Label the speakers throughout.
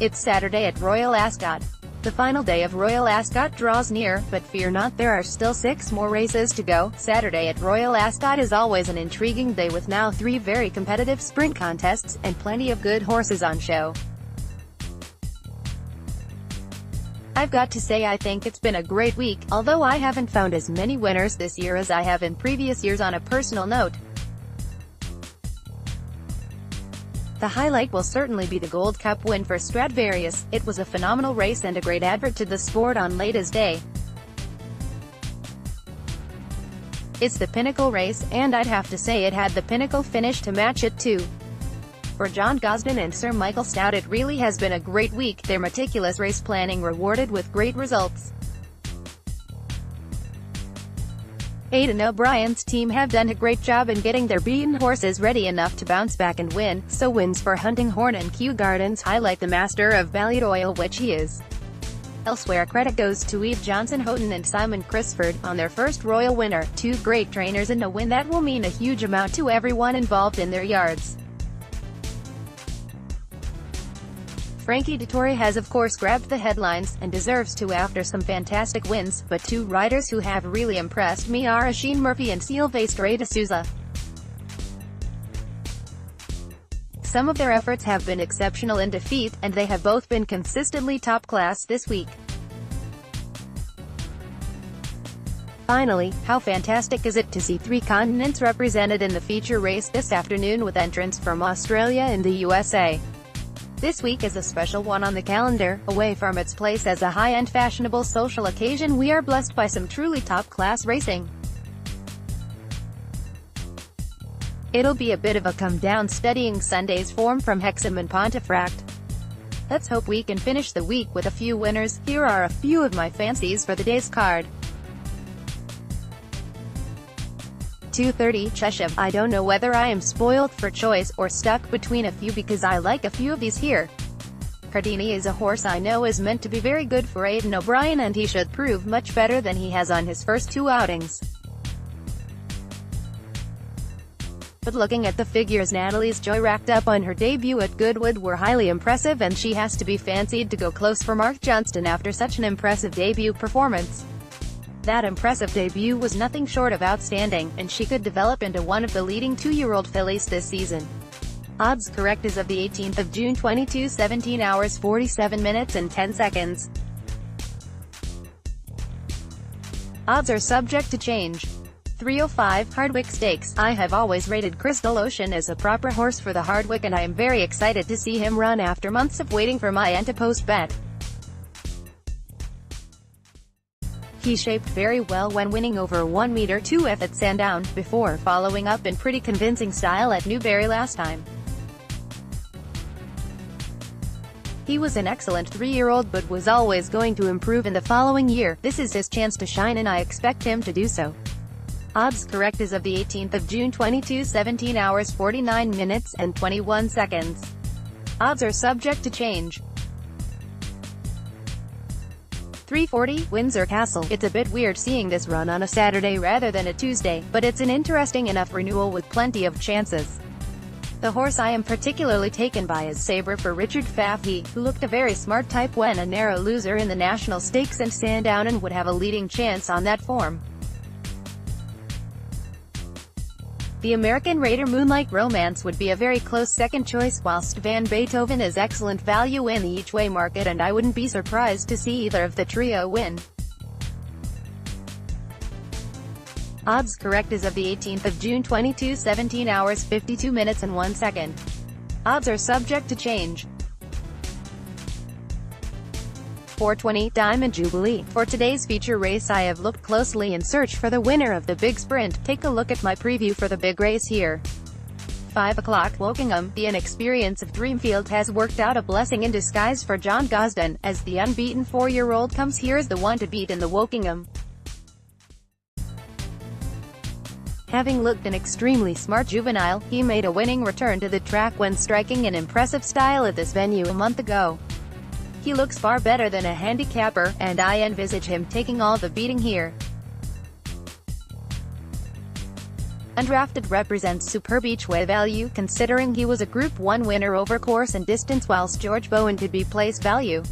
Speaker 1: It's Saturday at Royal Ascot. The final day of Royal Ascot draws near, but fear not, there are still 6 more races to go. Saturday at Royal Ascot is always an intriguing day with now 3 very competitive sprint contests, and plenty of good horses on show. I've got to say I think it's been a great week, although I haven't found as many winners this year as I have in previous years. On a personal note, the highlight will certainly be the Gold Cup win for Stradvarius. It was a phenomenal race and a great advert to the sport on Ladies' Day. It's the pinnacle race, and I'd have to say it had the pinnacle finish to match it too. For John Gosden and Sir Michael Stoute, it really has been a great week, their meticulous race planning rewarded with great results. Aidan O'Brien's team have done a great job in getting their beaten horses ready enough to bounce back and win, so wins for Huntinghorn and Kew Gardens highlight the master of Ballydoyle, which he is. Elsewhere, credit goes to Eve Johnson-Houghton and Simon Crisford, on their first Royal winner, 2 great trainers in a win that will mean a huge amount to everyone involved in their yards. Frankie Dettori has of course grabbed the headlines, and deserves to after some fantastic wins, but 2 riders who have really impressed me are Oisin Murphy and Silvestre de Souza. Some of their efforts have been exceptional in defeat, and they have both been consistently top class this week. Finally, how fantastic is it to see 3 continents represented in the feature race this afternoon, with entrants from Australia and the USA. This week is a special one on the calendar. Away from its place as a high-end fashionable social occasion, we are blessed by some truly top-class racing. It'll be a bit of a come-down studying Sunday's form from Hexham and Pontefract. Let's hope we can finish the week with a few winners. Here are a few of my fancies for the day's card. 2:30 Chesham. I don't know whether I am spoiled for choice, or stuck between a few, because I like a few of these here. Cardini is a horse I know is meant to be very good for Aidan O'Brien, and he should prove much better than he has on his first 2 outings. But looking at the figures Natalie's Joy racked up on her debut at Goodwood were highly impressive, and she has to be fancied to go close for Mark Johnston after such an impressive debut performance. That impressive debut was nothing short of outstanding, and she could develop into one of the leading 2-year-old fillies this season. Odds correct as of the 18th of June 17 hours 47 minutes and 10 seconds. Odds are subject to change. 305 Hardwick Stakes. I have always rated Crystal Ocean as a proper horse for the Hardwick, and I am very excited to see him run after months of waiting for my anti-post bet. He shaped very well when winning over 1 meter 2F at Sandown, before following up in pretty convincing style at Newbury last time. He was an excellent 3-year-old, but was always going to improve in the following year. This is his chance to shine, and I expect him to do so. Odds correct as of the 18th of June 17 hours 49 minutes and 21 seconds. Odds are subject to change. 340 Windsor Castle. It's a bit weird seeing this run on a Saturday rather than a Tuesday, but it's an interesting enough renewal with plenty of chances. The horse I am particularly taken by is Sabre for Richard Fafney, who looked a very smart type when a narrow loser in the National Stakes and Sandown, and would have a leading chance on that form. The American Raider Moonlight Romance would be a very close second choice, whilst Van Beethoven is excellent value in the each-way market, and I wouldn't be surprised to see either of the trio win. Odds correct as of the 18th of June 17 hours 52 minutes and 1 second. Odds are subject to change. 420 Diamond Jubilee. For today's feature race, I have looked closely in search for the winner of the big sprint. Take a look at my preview for the big race here. 5 o'clock Wokingham. The inexperience of Dreamfield has worked out a blessing in disguise for John Gosden, as the unbeaten 4-year-old comes here as the one to beat in the Wokingham. Having looked an extremely smart juvenile, he made a winning return to the track when striking an impressive style at this venue a month ago. He looks far better than a handicapper, and I envisage him taking all the beating here. Undrafted represents superb each-way value, considering he was a Group 1 winner over course and distance, whilst George Bowen could be place value.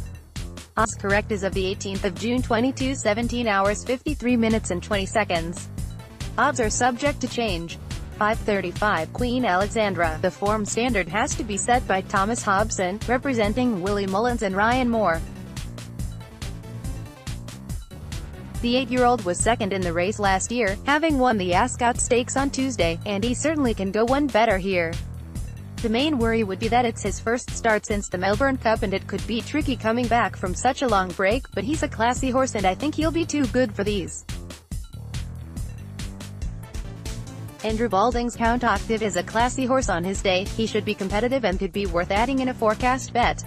Speaker 1: Odds correct as of the 18th of June 22, 17 hours 53 minutes and 20 seconds. Odds are subject to change. 5:35 Queen Alexandra. The form standard has to be set by Thomas Hobson, representing Willie Mullins and Ryan Moore. The 8-year-old was second in the race last year, having won the Ascot Stakes on Tuesday, and he certainly can go one better here. The main worry would be that it's his first start since the Melbourne Cup and it could be tricky coming back from such a long break, but he's a classy horse and I think he'll be too good for these. Andrew Balding's Count Octave is a classy horse on his day. He should be competitive and could be worth adding in a forecast bet.